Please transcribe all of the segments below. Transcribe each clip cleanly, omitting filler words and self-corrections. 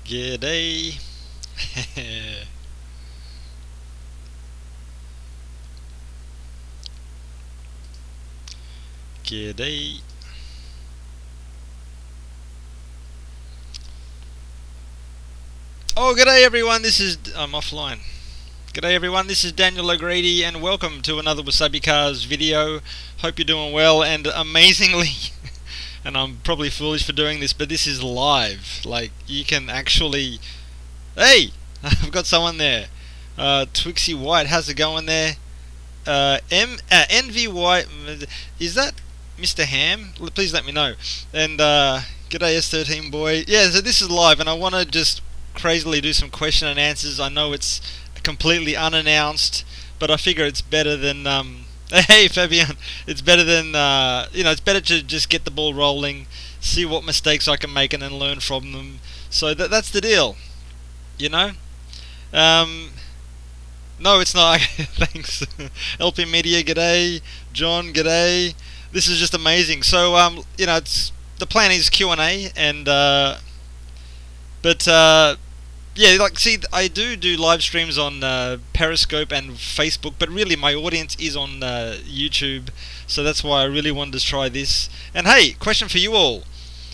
G'day. G'day. Oh, g'day everyone. I'm offline. G'day everyone. This is Daniel O'Grady, and welcome to another WasabiCars video. Hope you're doing well, and amazingly, and I'm probably foolish for doing this, but this is live. Like, you can actually. Hey, I've got someone there. Twixie White, how's it going there? NVY, is that Mr. Ham? Please let me know. And g'day S13 boy. Yeah, so this is live, and I want to just crazily do some question and answers. I know it's completely unannounced, but I figure it's better than hey Fabian, it's better than it's better to just get the ball rolling, see what mistakes I can make, and then learn from them. So that's the deal, you know. No, it's not. Thanks. LP Media, g'day. John, g'day. This is just amazing. So, it's the plan is Q&A, and yeah, like, see, I do live streams on Periscope and Facebook, but really my audience is on YouTube, so that's why I really wanted to try this. And hey, question for you all: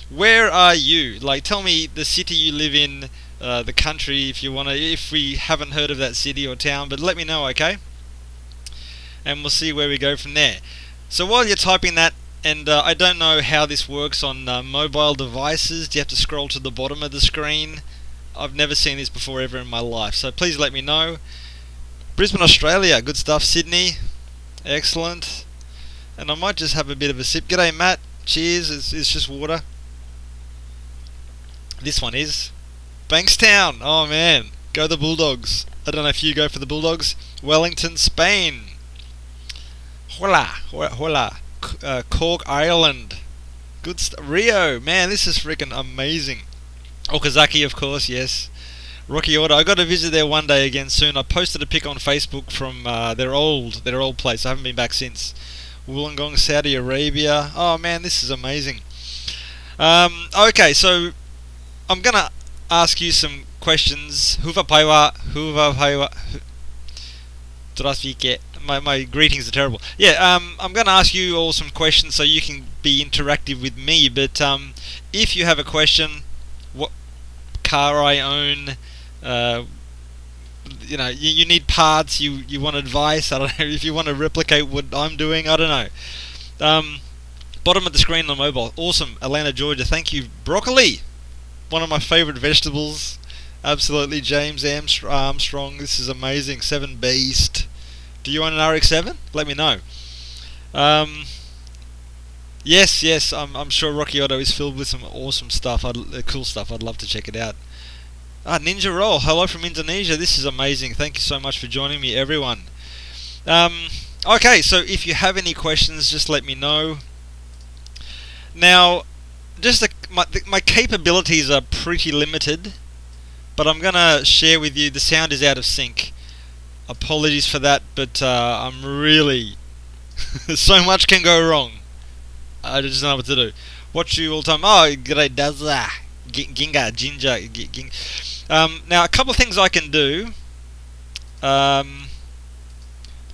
where are you? Like, tell me the city you live in. The country, if you want to, if we haven't heard of that city or town, but let me know, okay? And we'll see where we go from there. So while you're typing that, and I don't know how this works on mobile devices, do you have to scroll to the bottom of the screen? I've never seen this before ever in my life, so please let me know. Brisbane, Australia, good stuff. Sydney, excellent. And I might just have a bit of a sip. G'day Matt, cheers, it's just water. This one is Bankstown. Oh man, go the Bulldogs. I don't know if you go for the Bulldogs. Wellington, Spain. Hola. Cork, Ireland. Good Rio, man, this is freaking amazing. Okazaki, of course, yes. Rocky Order. I got to visit there one day again soon. I posted a pic on Facebook from their old place. I haven't been back since. Wollongong, Saudi Arabia. Oh man, this is amazing. Okay, so I'm gonna ask you some questions. My greetings are terrible. Yeah, I'm going to ask you all some questions so you can be interactive with me. But if you have a question, what car I own, you need parts, you want advice, I don't know, if you want to replicate what I'm doing, I don't know. Bottom of the screen on mobile. Awesome. Atlanta, Georgia. Thank you. Broccoli. One of my favourite vegetables. Absolutely. James Armstrong. This is amazing. 7 Beast. Do you own an RX-7? Let me know. Yes. I'm sure Rocky Auto is filled with some awesome stuff. Cool stuff. I'd love to check it out. Ninja Roll. Hello from Indonesia. This is amazing. Thank you so much for joining me, everyone. Okay, so if you have any questions, just let me know. Now, my capabilities are pretty limited, but I'm gonna share with you. The sound is out of sync. Apologies for that, but I'm really so much can go wrong. I just don't know what to do. Watch you all the time. Oh, great, Daza, Ginger. Now a couple of things I can do. Let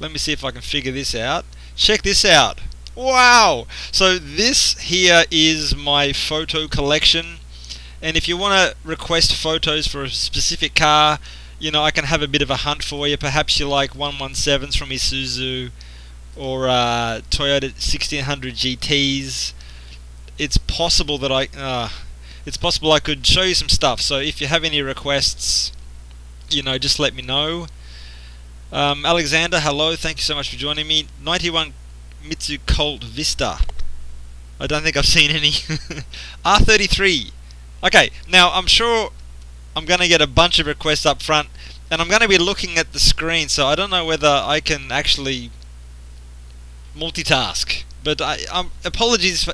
me see if I can figure this out. Check this out. Wow! So this here is my photo collection, and if you want to request photos for a specific car, I can have a bit of a hunt for you. Perhaps you like 117s from Isuzu or Toyota 1600 GTs. It's possible that I could show you some stuff. So if you have any requests, just let me know. Alexander, hello. Thank you so much for joining me. 91 Mitsu Colt Vista. I don't think I've seen any. R33. Okay, now I'm sure I'm going to get a bunch of requests up front, and I'm going to be looking at the screen, so I don't know whether I can actually multitask. But apologies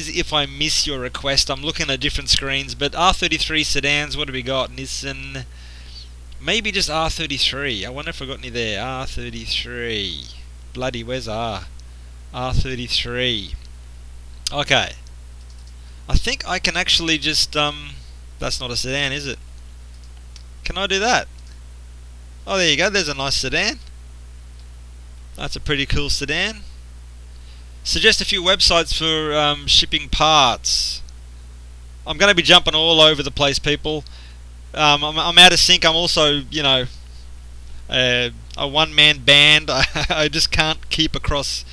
if I miss your request. I'm looking at different screens, but R33 sedans, what do we got? Nissan. Maybe just R33. I wonder if I got any there. R33. Bloody, where's R? R33. Okay. I think I can actually just that's not a sedan, is it? Can I do that? Oh, there you go. There's a nice sedan. That's a pretty cool sedan. Suggest a few websites for shipping parts. I'm going to be jumping all over the place, people. I'm out of sync. I'm also, a one-man band. I just can't keep across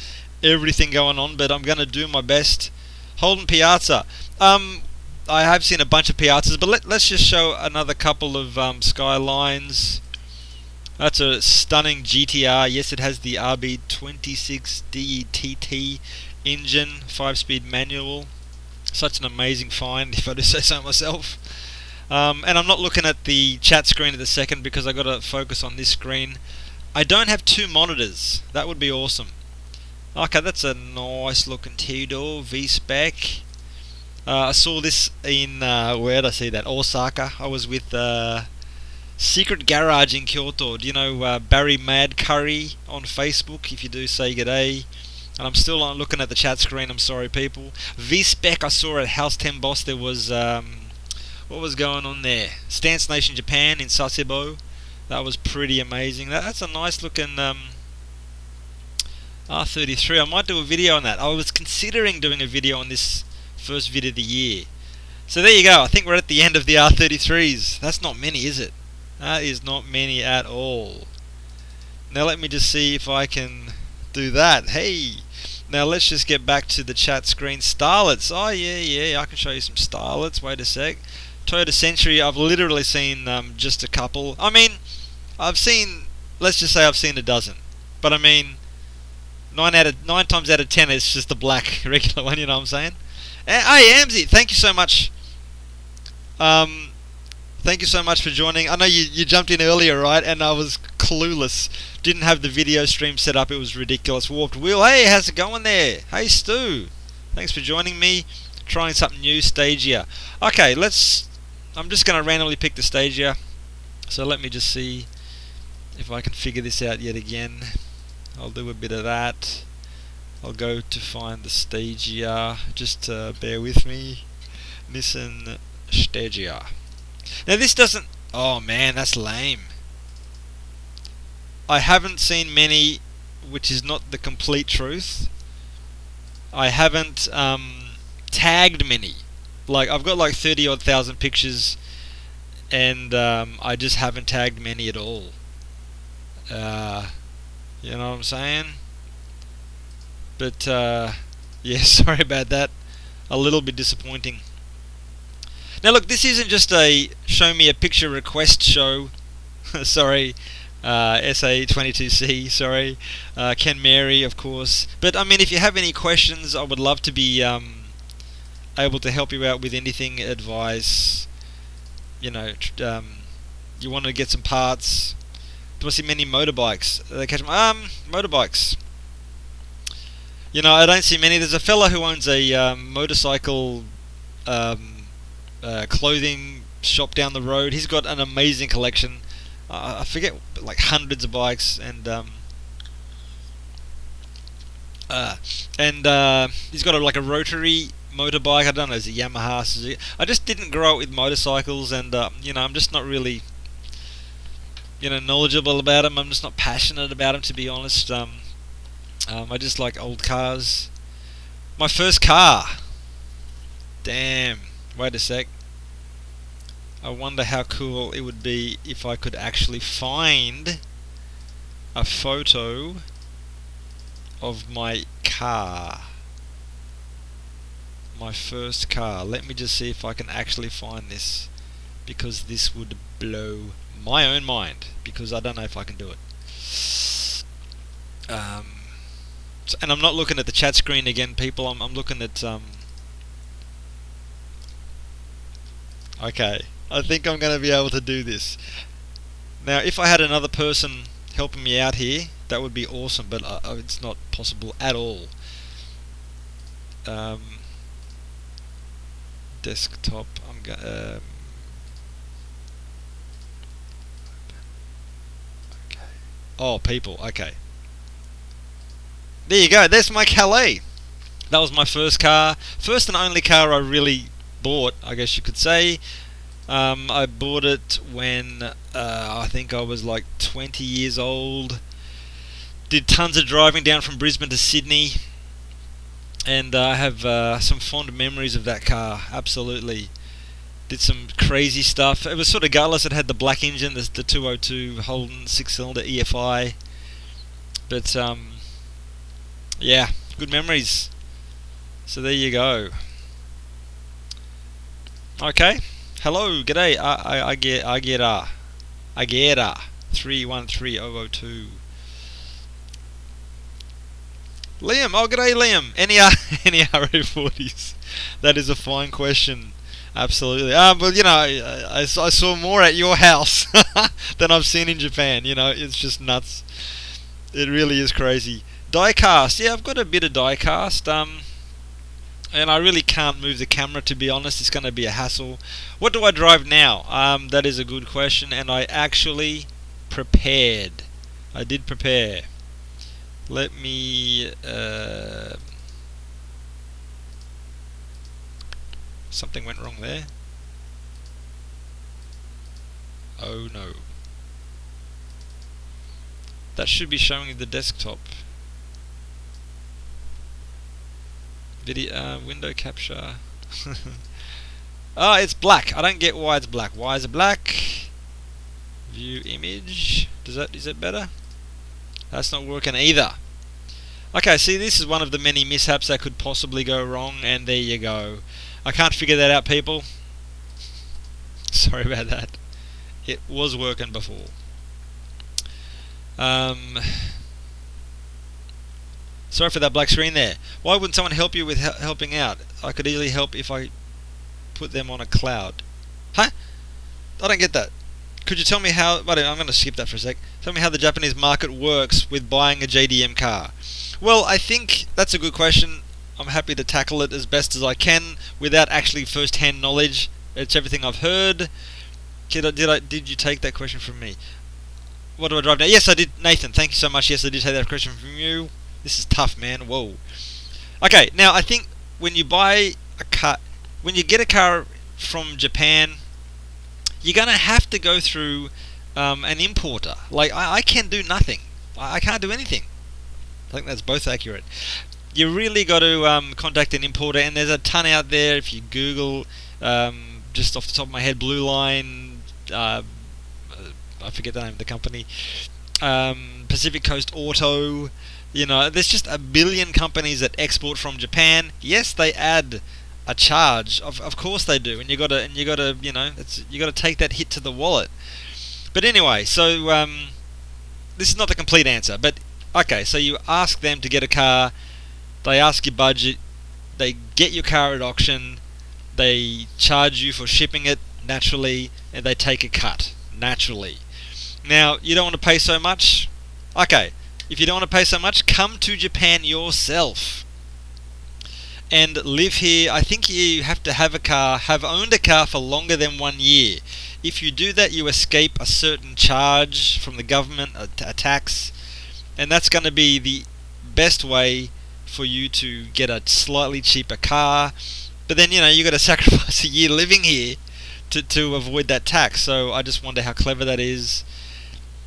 everything going on, but I'm going to do my best. Holden Piazza. I have seen a bunch of Piazzas, but let's just show another couple of Skylines. That's a stunning GTR. Yes, it has the RB26 DETT engine, 5-speed manual. Such an amazing find, if I do say so myself. And I'm not looking at the chat screen at the second because I got to focus on this screen. I don't have two monitors. That would be awesome. Okay, that's a nice looking two-door V-Spec. I saw this in where did I see that? Osaka. I was with Secret Garage in Kyoto. Do you know Barry Mad Curry on Facebook? If you do, say g'day. And I'm still not looking at the chat screen. I'm sorry, people. V-Spec I saw at House 10 Boss. There was what was going on there? Stance Nation Japan in Sasebo. That was pretty amazing. That's a nice looking R33. I might do a video on that. I was considering doing a video on this first vid of the year. So there you go. I think we're at the end of the R33s. That's not many, is it? That is not many at all. Now let me just see if I can do that. Hey! Now let's just get back to the chat screen. Starlets. Oh yeah, I can show you some Starlets. Wait a sec. Toyota Century, I've literally seen just a couple. I mean, let's just say I've seen a dozen. But I mean, 9 times out of 10 it's just the black regular one, you know what I'm saying? Hey Amzy, thank you so much. Thank you so much for joining. I know you jumped in earlier, right? And I was clueless. Didn't have the video stream set up. It was ridiculous. Warped Wheel. Hey, how's it going there? Hey Stu. Thanks for joining me. Trying something new, Stagia. Okay, I'm just going to randomly pick the Stagia. So let me just see if I can figure this out yet again. I'll do a bit of that. I'll go to find the Stagia. Just bear with me. Nissan Stagia. Now this doesn't... Oh man, that's lame. I haven't seen many, which is not the complete truth. I haven't tagged many. Like, I've got like 30 odd thousand pictures, and I just haven't tagged many at all. You know what I'm saying? But yeah, sorry about that. A little bit disappointing. Now look, this isn't just a show me a picture request show. Sorry, SA22C, sorry. Ken Mary, of course. But I mean, if you have any questions, I would love to be able to help you out with anything, advice. You know, you want to get some parts. Do I see many motorbikes? They catch motorbikes. You know, I don't see many. There's a fella who owns a motorcycle clothing shop down the road. He's got an amazing collection. I forget, like hundreds of bikes, and he's got like a rotary motorbike. I don't know, is it Yamaha, Suzuki? I just didn't grow up with motorcycles, and you know, I'm just not really, you know, knowledgeable about them. I'm just not passionate about them, to be honest. I just like old cars. My first car. Damn. Wait a sec. I wonder how cool it would be if I could actually find a photo of my car. My first car. Let me just see if I can actually find this, because this would blow my own mind, because I don't know if I can do it. And I'm not looking at the chat screen again, people. I'm looking at okay, I think I'm going to be able to do this. Now, if I had another person helping me out here, that would be awesome, but it's not possible at all. Desktop, I'm going okay. Oh, people, okay. There you go, there's my Calais. That was my first car, first and only car I really bought, I guess you could say. I bought it when I think I was like 20 years old. Did tons of driving down from Brisbane to Sydney, and I have some fond memories of that car. Absolutely, did some crazy stuff. It was sort of gutless. It had the black engine, the 202 Holden 6-cylinder EFI, but yeah, good memories. So there you go. Okay. Hello, g'day. I get 313002. Liam, oh g'day Liam. Any any RA40s? That is a fine question. Absolutely. Well, you know, I saw more at your house than I've seen in Japan. You know, it's just nuts. It really is crazy. Diecast. Yeah, I've got a bit of diecast. And I really can't move the camera, to be honest. It's going to be a hassle. What do I drive now? That is a good question, and I actually prepared. I did prepare. Let me... something went wrong there. Oh no. That should be showing the desktop. Video, window capture. It's black. I don't get why it's black. Why is it black? View image. Is that better? That's not working either. Okay, see, this is one of the many mishaps that could possibly go wrong, and there you go. I can't figure that out, people. Sorry about that. It was working before. Sorry for that black screen there. Why wouldn't someone help you with helping out? I could easily help if I put them on a cloud. Huh? I don't get that. Could you tell me how... Wait, I'm going to skip that for a sec. Tell me how the Japanese market works with buying a JDM car. Well, I think that's a good question. I'm happy to tackle it as best as I can without actually first-hand knowledge. It's everything I've heard. Did you take that question from me? What do I drive now? Yes, I did. Nathan, thank you so much. Yes, I did take that question from you. This is tough, man. Whoa. Okay, now I think when you buy a car, when you get a car from Japan, you're going to have to go through an importer. Like, I can do nothing. I can't do anything. I think that's both accurate. You really got to contact an importer, and there's a ton out there. If you Google, just off the top of my head, Blue Line, I forget the name of the company, Pacific Coast Auto. You know, there's just a billion companies that export from Japan. Yes, they add a charge. Of course they do, and you gotta you know, you gotta take that hit to the wallet. But anyway, so this is not the complete answer. But okay, so you ask them to get a car. They ask your budget. They get your car at auction. They charge you for shipping it naturally, and they take a cut naturally. Now, you don't want to pay so much. Okay. If you don't want to pay so much, come to Japan yourself and live here. I think you have to have owned a car for longer than 1 year. If you do that, you escape a certain charge from the government, a tax, and that's going to be the best way for you to get a slightly cheaper car. But then, you know, you got to sacrifice a year living here to avoid that tax. So I just wonder how clever that is.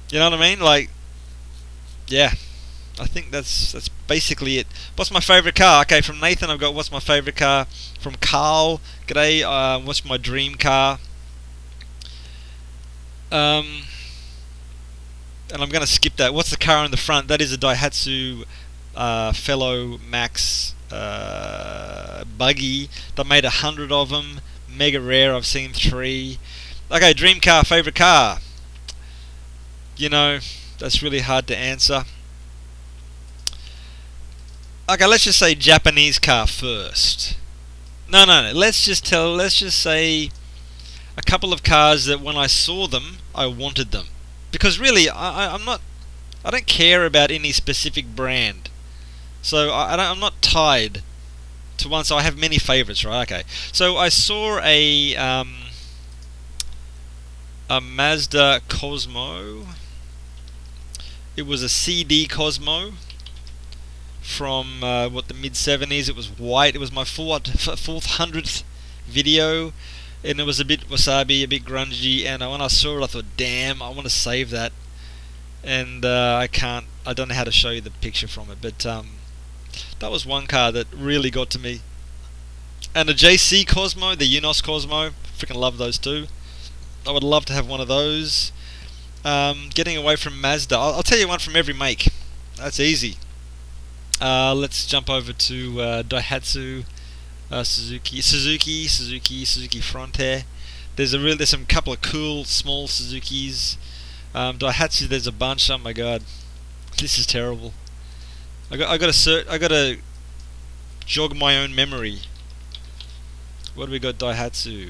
You know what I mean? Like, yeah, I think that's basically it. What's my favourite car? Okay, from Nathan I've got what's my favourite car. From Carl, g'day, what's my dream car? And I'm going to skip that. What's the car in the front? That is a Daihatsu Fellow Max buggy. They made 100 of them. Mega rare, I've seen 3. Okay, dream car, favourite car. You know, that's really hard to answer. Okay, let's just say Japanese car first. No. Let's just say a couple of cars that when I saw them, I wanted them. Because really, I don't care about any specific brand. So I'm not tied to one. So I have many favorites, right? Okay. So I saw a Mazda Cosmo. It was a CD Cosmo from the mid 70s. It was white. It was my fourth hundredth video, and it was a bit wasabi, a bit grungy. And when I saw it, I thought, damn, I want to save that. And I can't. I don't know how to show you the picture from it, but that was one car that really got to me. And the JC Cosmo, the Unos Cosmo, freaking love those too. I would love to have one of those. Getting away from Mazda, I'll tell you one from every make. That's easy. Let's jump over to Daihatsu, Suzuki Frontier. There's some couple of cool small Suzukis. Daihatsu, there's a bunch. Oh my god, this is terrible. I gotta jog my own memory. What do we got? Daihatsu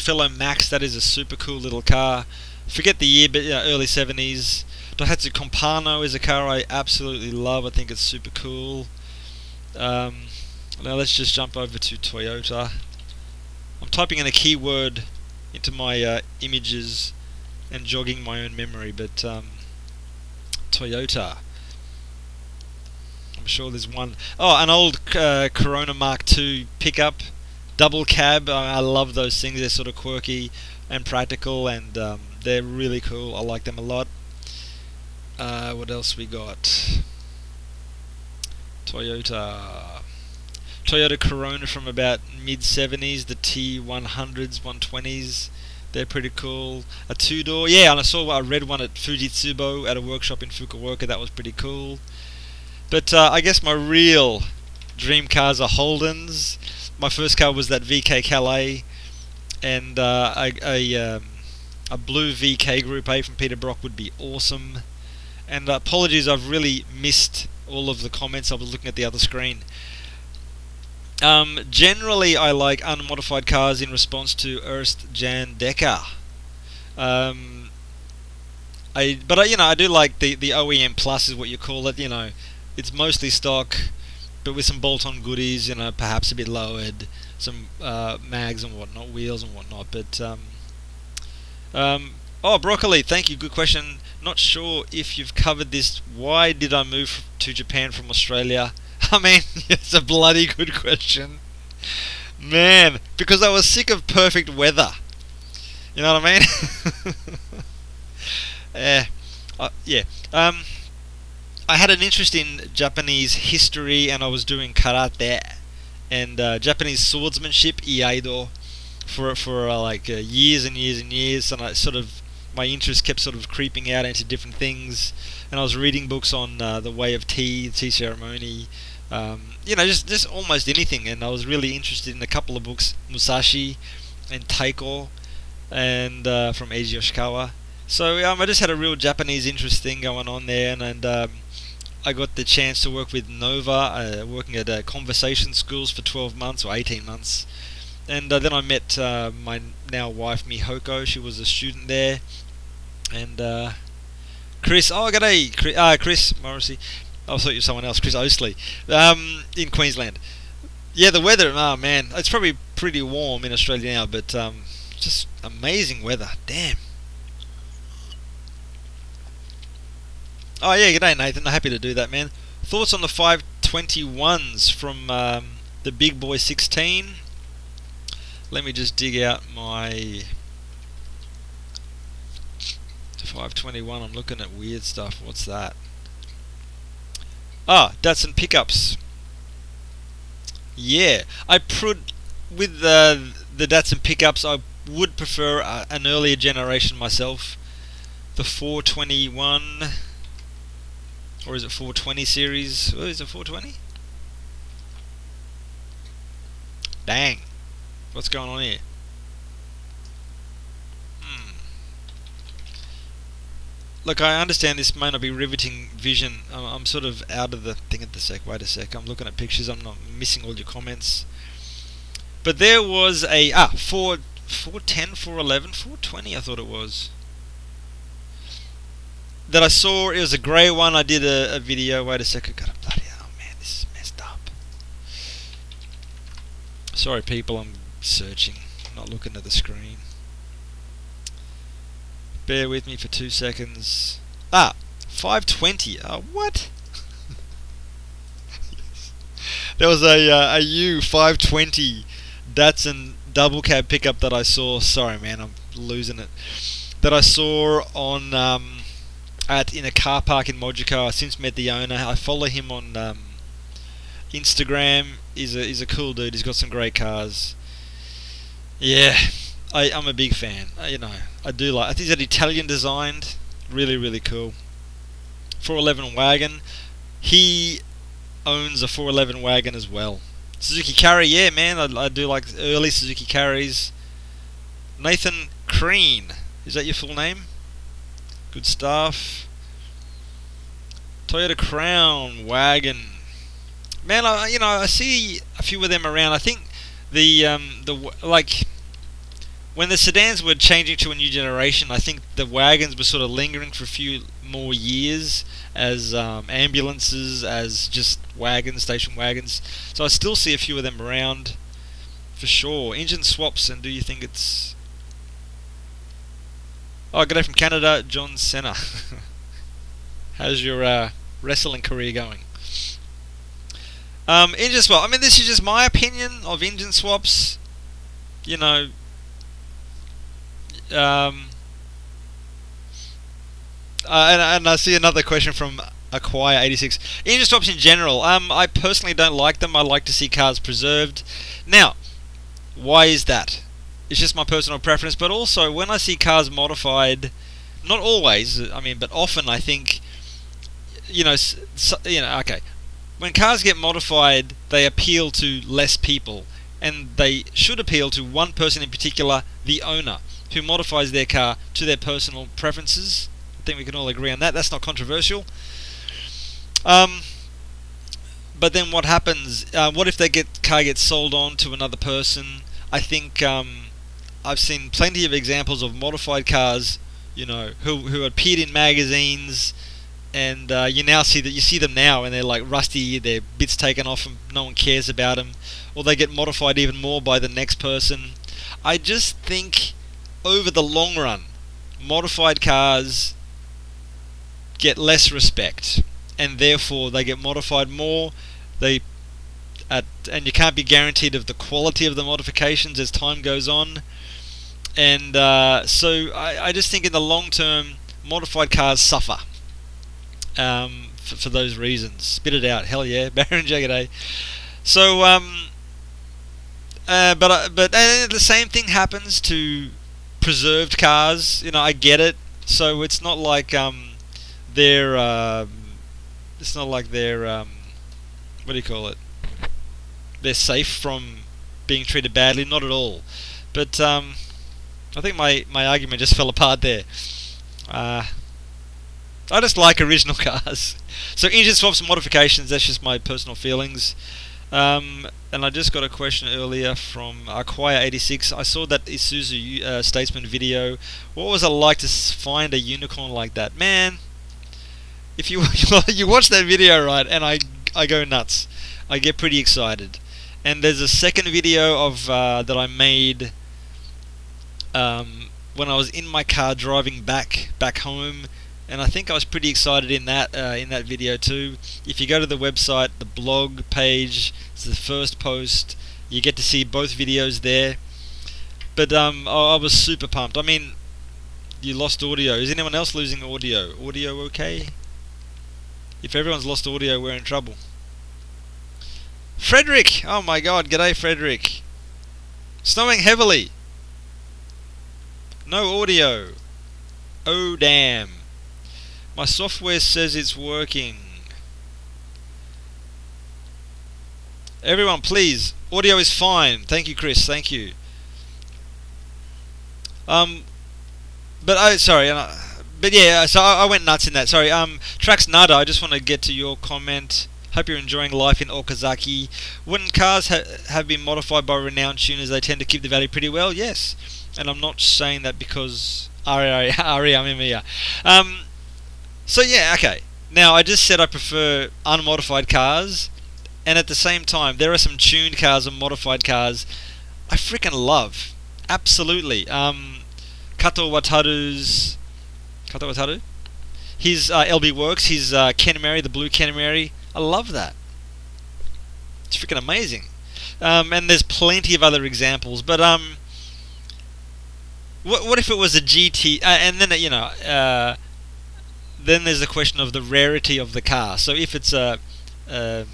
Fellow Max. That is a super cool little car. Forget the year, but early 70s. Daihatsu Compano is a car I absolutely love. I think it's super cool. Now let's just jump over to Toyota. I'm typing in a keyword into my images and jogging my own memory, but Toyota. I'm sure there's one. Oh, an old Corona Mark II pickup, double cab. I love those things. They're sort of quirky and practical, and they're really cool. I like them a lot. What else we got? Toyota Corona from about mid 70s. The T100s, 120s. They're pretty cool. A two-door. Yeah, and I saw a red one at Fujitsubo at a workshop in Fukuoka. That was pretty cool. But I guess my real dream cars are Holdens. My first car was that VK Calais, and a blue VK Group A from Peter Brock would be awesome. And apologies, I've really missed all of the comments. I was looking at the other screen. Generally, I like unmodified cars in response to Ernst Jan Decker. I do like the OEM Plus is what you call it. It's mostly stock, but with some bolt-on goodies. Perhaps a bit lowered, some mags and whatnot, wheels and whatnot. But Broccoli, thank you. Good question. Not sure if you've covered this. Why did I move to Japan from Australia? I mean, it's a bloody good question, man. Because I was sick of perfect weather. You know what I mean? Yeah. I had an interest in Japanese history, and I was doing karate and Japanese swordsmanship, iaido, for years and years and years. And my interest kept sort of creeping out into different things. And I was reading books on the way of tea ceremony, just almost anything. And I was really interested in a couple of books, Musashi and Taiko, and from Eiji Yoshikawa. So I just had a real Japanese interest thing going on there, and I got the chance to work with Nova, working at conversation schools for 12 months or 18 months. And then I met my now wife Mihoko. She was a student there. And Chris, g'day, Chris Morrissey. I thought you were someone else, Chris Oasley, in Queensland. Yeah, the weather, oh man, it's probably pretty warm in Australia now, but just amazing weather, damn. Oh yeah, g'day Nathan, I'm happy to do that, man. Thoughts on the 521s from the Big Boy 16? Let me just dig out my 521. I'm looking at weird stuff. What's that? Datsun pickups. Yeah, with the Datsun pickups, I would prefer an earlier generation myself. The 421, or is it 420 series? Oh, is it 420? Dang, what's going on here? Look, I understand this may not be riveting vision. I'm sort of out of the thing at the sec. Wait a sec. I'm looking at pictures. I'm not missing all your comments. But there was a 410, 411, 420. I thought it was that I saw. It was a grey one. I did a video. Wait a sec. I got a bloody. Oh man, this is messed up. Sorry, people. I'm searching. I'm not looking at the screen. Bear with me for 2 seconds. 520. What? There was a U520 Datsun double cab pickup that I saw. Sorry, man, I'm losing it. That I saw on in a car park in Mojica. I since met the owner. I follow him on Instagram. He's a cool dude. He's got some great cars. Yeah, I'm a big fan. I do like. I think it's Italian designed. Really, really cool. 411 wagon. He owns a 411 wagon as well. Suzuki Carry, yeah, man. I do like early Suzuki Carries. Nathan Crean, is that your full name? Good stuff. Toyota Crown wagon. Man, I see a few of them around. I think like when the sedans were changing to a new generation, I think the wagons were sort of lingering for a few more years as ambulances, as just wagons, station wagons. So I still see a few of them around for sure. Engine swaps, and do you think it's... Oh, good day from Canada, John Cena. How's your wrestling career going? Engine swap. I mean, this is just my opinion of engine swaps. And I see another question from Acquire86. Engine swaps in general. I personally don't like them. I like to see cars preserved. Now, why is that? It's just my personal preference. But also, when I see cars modified, not always, but often, I think, okay. When cars get modified, they appeal to less people, and they should appeal to one person in particular, the owner, who modifies their car to their personal preferences. I think we can all agree on that. That's not controversial. But then what happens? What if car gets sold on to another person? I think I've seen plenty of examples of modified cars, who appeared in magazines, and you see them now, and they're like rusty, their bits taken off, and no one cares about them, or they get modified even more by the next person. I just think, over the long run, modified cars get less respect, and therefore they get modified more. And you can't be guaranteed of the quality of the modifications as time goes on. And so I just think in the long term, modified cars suffer for those reasons. Spit it out, hell yeah, Baron Jagaday. So, but the same thing happens to preserved cars. I get it. So it's not like they're what do you call it? They're safe from being treated badly. Not at all. But I think my argument just fell apart there. I just like original cars. So engine swaps and modifications, that's just my personal feelings. And I just got a question earlier from Acquire86. I saw that Isuzu Statesman video. What was it like to find a unicorn like that? Man, if you watch that video, right, and I go nuts. I get pretty excited. And there's a second video of that I made when I was in my car driving back home, and I think I was pretty excited in that video too. If you go to the website, the blog page, it's the first post. You get to see both videos there. But I was super pumped. I mean, you lost audio. Is anyone else losing audio? Audio okay? If everyone's lost audio, we're in trouble. Frederick! Oh my god, g'day Frederick. Snowing heavily. No audio. Oh damn. My software says it's working. Everyone, please. Audio is fine. Thank you, Chris. Thank you. But yeah, so I went nuts in that. Sorry. Trax Nada, I just want to get to your comment. Hope you're enjoying life in Okazaki. Wouldn't cars have been modified by renowned tuners? They tend to keep the value pretty well. Yes, and I'm not saying that because Ari. So yeah, okay. Now I just said I prefer unmodified cars, and at the same time, there are some tuned cars and modified cars I freaking love. Absolutely. Kato Wataru. His LB Works, his Canary, the blue Canary. I love that. It's freaking amazing. And there's plenty of other examples. But what if it was a GT? And then then there's the question of the rarity of the car. So if it's like a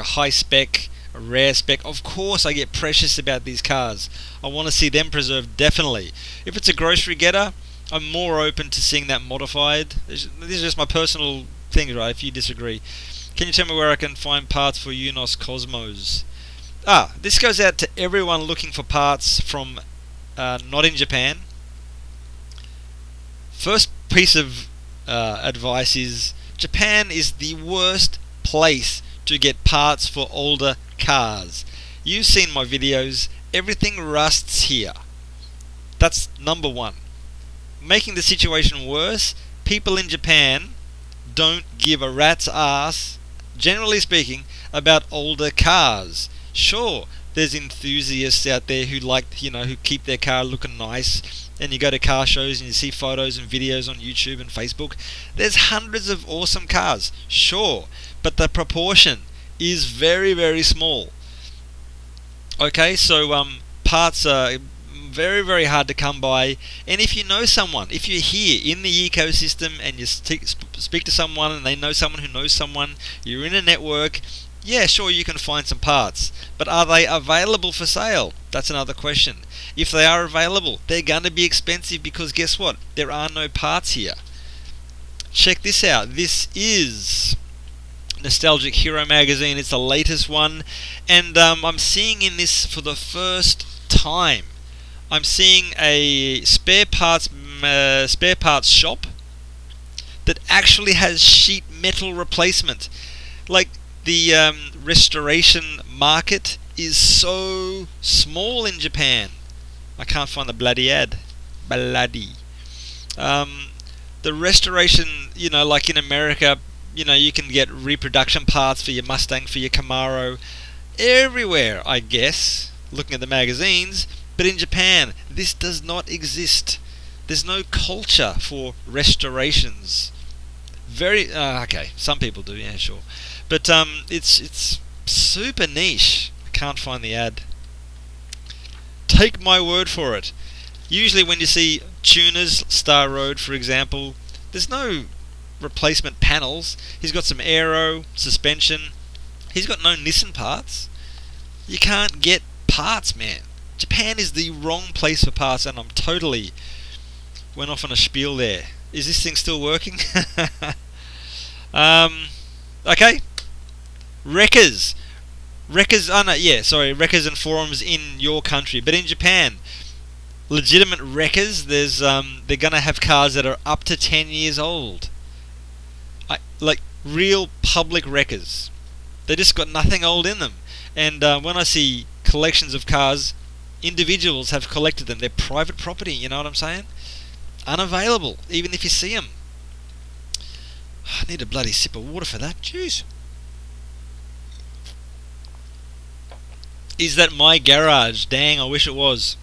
high spec, a rare spec, of course I get precious about these cars. I want to see them preserved, definitely. If it's a grocery getter, I'm more open to seeing that modified. This is just my personal thing, right? If you disagree, can you tell me where I can find parts for Unos Cosmos? This goes out to everyone looking for parts from not in Japan. First piece of advice is Japan is the worst place to get parts for older cars. You've seen my videos. Everything rusts here. That's number one. Making the situation worse, people in Japan don't give a rat's ass, generally speaking, about older cars. Sure, there's enthusiasts out there who who keep their car looking nice, and you go to car shows and you see photos and videos on YouTube and Facebook. There's hundreds of awesome cars, sure, but the proportion is very, very small. Okay, so parts are very, very hard to come by, and if you know someone, if you're here in the ecosystem and you speak to someone and they know someone who knows someone, you're in a network, yeah, sure, you can find some parts, but are they available for sale? That's another question. If they are available, they're going to be expensive because guess what? There are no parts here. Check this out. This is Nostalgic Hero magazine. It's the latest one, and I'm seeing in this for the first time. I'm seeing a spare parts shop that actually has sheet metal replacement. Like, the restoration market is so small in Japan. I can't find the bloody ad. Bloody. The restoration, like in America, you can get reproduction parts for your Mustang, for your Camaro, everywhere, I guess, looking at the magazines. But in Japan, this does not exist. There's no culture for restorations. Okay, some people do, yeah, sure. But it's super niche. I can't find the ad. Take my word for it. Usually when you see tuners, Star Road for example, there's no replacement panels. He's got some aero, suspension. He's got no Nissan parts. You can't get parts, man. Japan is the wrong place for parts, and I'm totally went off on a spiel there. Is this thing still working? Okay. Wreckers. Wreckers and forums in your country. But in Japan, legitimate wreckers, they're gonna have cars that are up to 10 years old. Like real public wreckers. They just got nothing old in them. And when I see collections of cars, individuals have collected them. They're private property, you know what I'm saying? Unavailable, even if you see them. I need a bloody sip of water for that. Jeez. Is that my garage? Dang, I wish it was.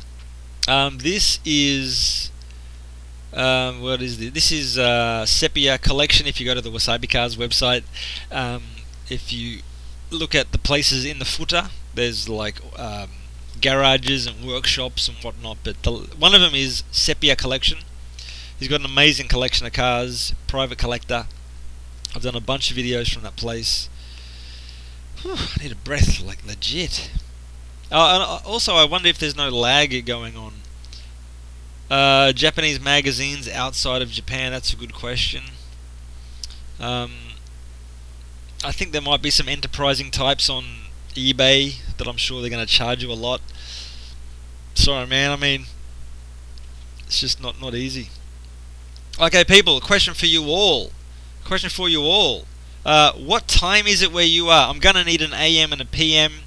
This is... what is this? This is Sepia Collection. If you go to the WasabiCars website, if you look at the places in the footer, there's like garages and workshops and whatnot, but one of them is Sepia Collection. He's got an amazing collection of cars, private collector. I've done a bunch of videos from that place. Whew, I need a breath, like legit. And also, I wonder if there's no lag going on. Japanese magazines outside of Japan, that's a good question. I think there might be some enterprising types on eBay that I'm sure they're going to charge you a lot. Sorry, man, I mean, it's just not easy. Okay, people, a question for you all. What time is it where you are? I'm going to need an AM and a PM.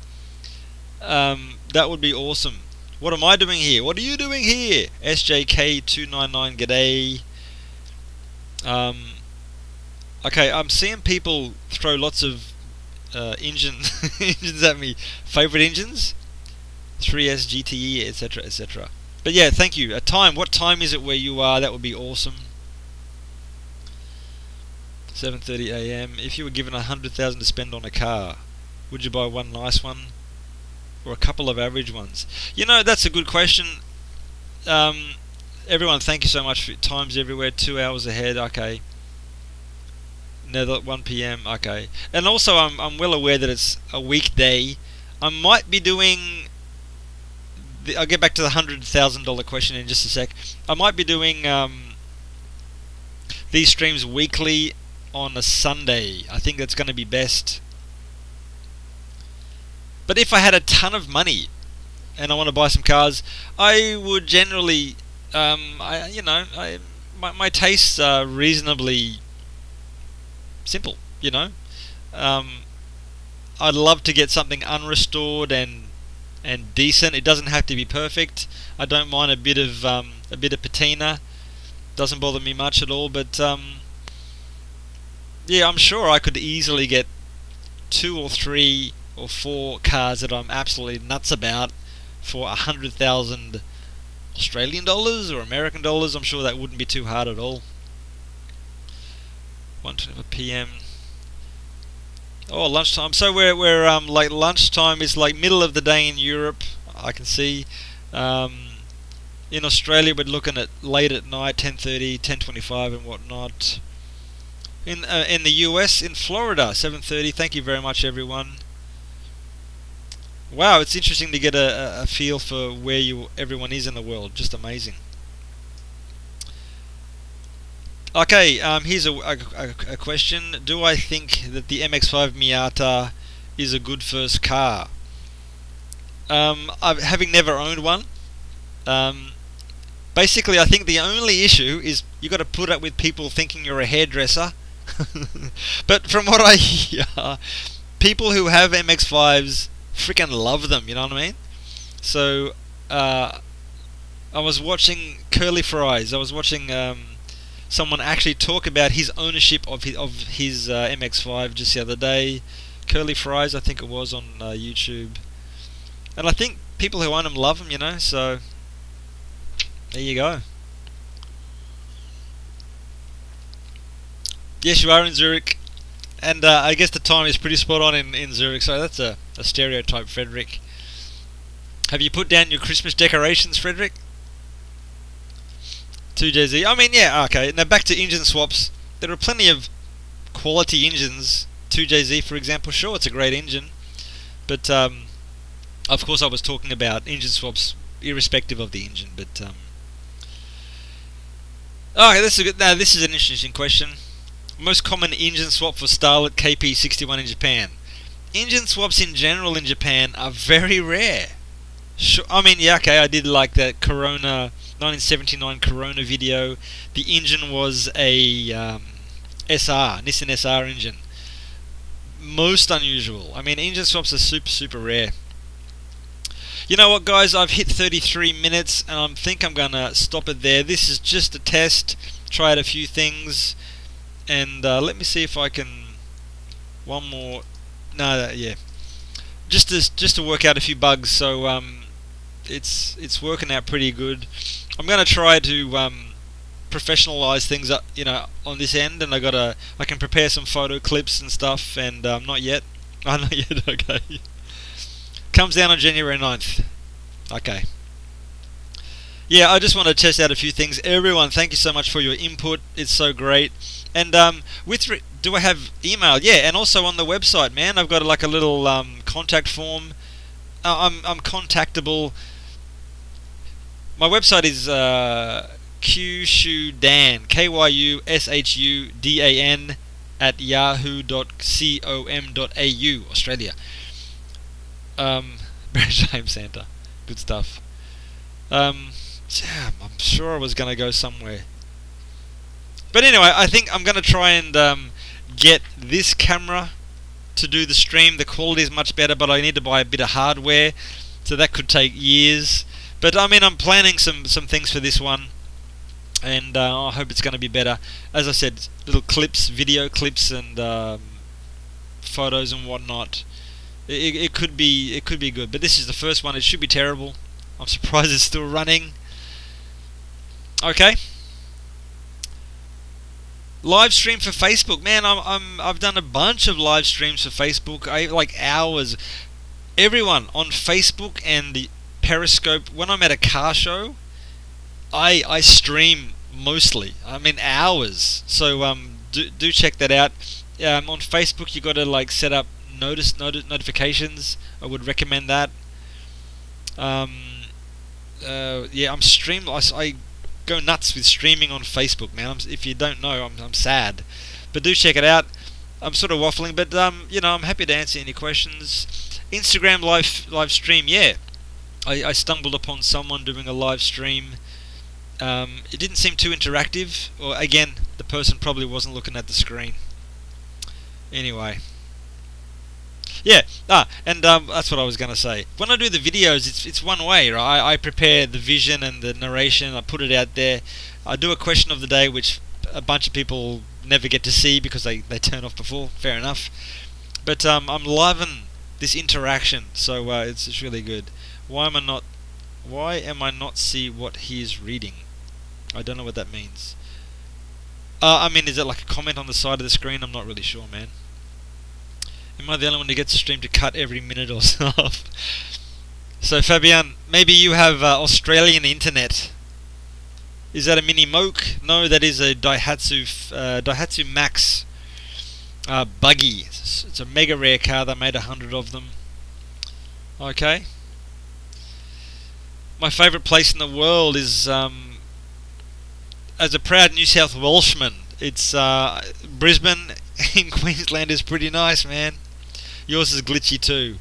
That would be awesome. What am I doing here? What are you doing here? SJK299, g'day. Okay, I'm seeing people throw lots of engines at me. Favorite engines? 3S, GTE, etc., etc. But yeah, thank you. What time is it where you are? That would be awesome. 7:30 a.m. If you were given 100,000 to spend on a car, would you buy one nice one or a couple of average ones? You know, that's a good question. Everyone, thank you so much for times everywhere. 2 hours ahead. Okay. Nether 1 p.m. Okay. And also, I'm well aware that it's a weekday. I might be doing. I'll get back to the $100,000 question in just a sec. I might be doing these streams weekly on a Sunday. I think that's going to be best. But if I had a ton of money and I want to buy some cars, I would generally, my tastes are reasonably simple. I'd love to get something unrestored and decent. It doesn't have to be perfect. I don't mind a bit of patina. Doesn't bother me much at all. But yeah, I'm sure I could easily get 2 or 3 or 4 cars that I'm absolutely nuts about for 100,000 Australian dollars or American dollars. I'm sure that wouldn't be too hard at all. 1:20 p.m. Oh, lunchtime. So we're like lunchtime is like middle of the day in Europe. I can see. In Australia, we're looking at late at night, 10:30, 10:25, and whatnot. In the US, in Florida, 7:30. Thank you very much, everyone. Wow, it's interesting to get a feel for where everyone is in the world. Just amazing. Okay, here's a question. Do I think that the MX-5 Miata is a good first car? Having never owned one, basically I think the only issue is you got to put up with people thinking you're a hairdresser. But from what I hear, people who have MX-5s freaking love them, you know what I mean? So, I was watching Curly Fries. I was watching someone actually talk about his ownership of his MX-5 just the other day. Curly Fries, I think it was, on YouTube. And I think people who own them love them, so there you go. Yes, you are in Zurich. And I guess the time is pretty spot on in Zurich, so that's a stereotype, Frederick. Have you put down your Christmas decorations, Frederick? 2JZ. I mean, yeah, okay. Now back to engine swaps. There are plenty of quality engines. 2JZ, for example, sure, it's a great engine. But, of course, I was talking about engine swaps irrespective of the engine. But, okay, this is an interesting question. Most common engine swap for Starlet KP61 in Japan. Engine swaps in general in Japan are very rare. Sure, I mean, yeah, okay, I did like that Corona 1979 Corona video. The engine was a Nissan SR engine. Most unusual. I mean, engine swaps are super rare. You know what, guys? I've hit 33 minutes, and I think I'm gonna stop it there. This is just a test. Try out a few things. And let me see if I can. One more. No, yeah. Just to work out a few bugs. So it's working out pretty good. I'm gonna try to professionalize things up, on this end, and I can prepare some photo clips and stuff. And not yet. Oh, not yet. Okay. Comes down on January 9th. Okay. Yeah, I just want to test out a few things. Everyone, thank you so much for your input. It's so great. And do I have email? Yeah, and also on the website, man, I've got like a little contact form. I'm contactable. My website is Kyushudan, KYUSHUDAN at yahoo.com.au, Australia. Shame Santa. Good stuff. Damn, I'm sure I was going to go somewhere. But anyway, I think I'm going to try and get this camera to do the stream. The quality is much better, but I need to buy a bit of hardware, so that could take years. But I mean, I'm planning some things for this one, and I hope it's going to be better. As I said, little clips, video clips, and photos and whatnot. It could be good, but this is the first one. It should be terrible. I'm surprised it's still running. Okay. Live stream for Facebook, man. I've done a bunch of live streams for Facebook. I like hours. Everyone on Facebook and the Periscope. When I'm at a car show, I stream mostly. I mean hours. So do check that out. On Facebook, you got to like set up notifications. I would recommend that. Um, yeah, I go nuts with streaming on Facebook, man. If you don't know, I'm sad, but do check it out. I'm sort of waffling, but I'm happy to answer any questions. Instagram live stream, yeah. I stumbled upon someone doing a live stream. It didn't seem too interactive, or again, the person probably wasn't looking at the screen. Anyway. Yeah, and that's what I was going to say. When I do the videos, it's one way, right? I prepare the vision and the narration, I put it out there. I do a question of the day, which a bunch of people never get to see because they turn off before, fair enough. But I'm loving this interaction, so it's really good. Why am I not see what he is reading? I don't know what that means. I mean, is it like a comment on the side of the screen? I'm not really sure, man. Am I the only one who gets a stream to cut every minute or so? So Fabian, maybe you have Australian internet. Is that a Mini Moke? No, that is a Daihatsu Max buggy. It's a mega rare car. They made 100 of them. Okay. My favourite place in the world is, as a proud New South Welshman, it's Brisbane in Queensland is pretty nice, man. Yours is glitchy too.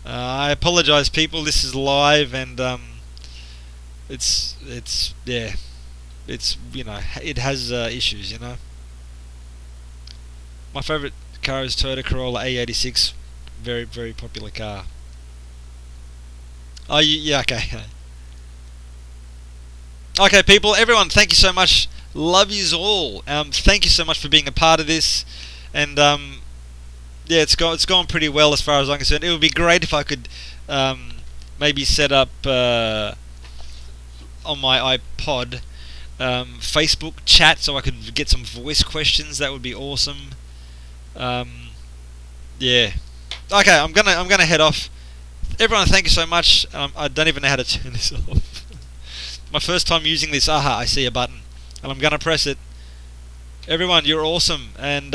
I apologise, people. This is live, and it's yeah, it's it has issues, My favourite car is Toyota Corolla A86, very very popular car. Oh, yeah, okay. Okay, people, everyone, thank you so much. Love yous all. Thank you so much for being a part of this, and yeah, it's gone pretty well as far as I'm concerned. It would be great if I could maybe set up on my iPod Facebook chat so I could get some voice questions. That would be awesome. Yeah. Okay, I'm gonna head off. Everyone, thank you so much. I don't even know how to turn this off. My first time using this. Aha, I see a button, and I'm gonna press it. Everyone, you're awesome, and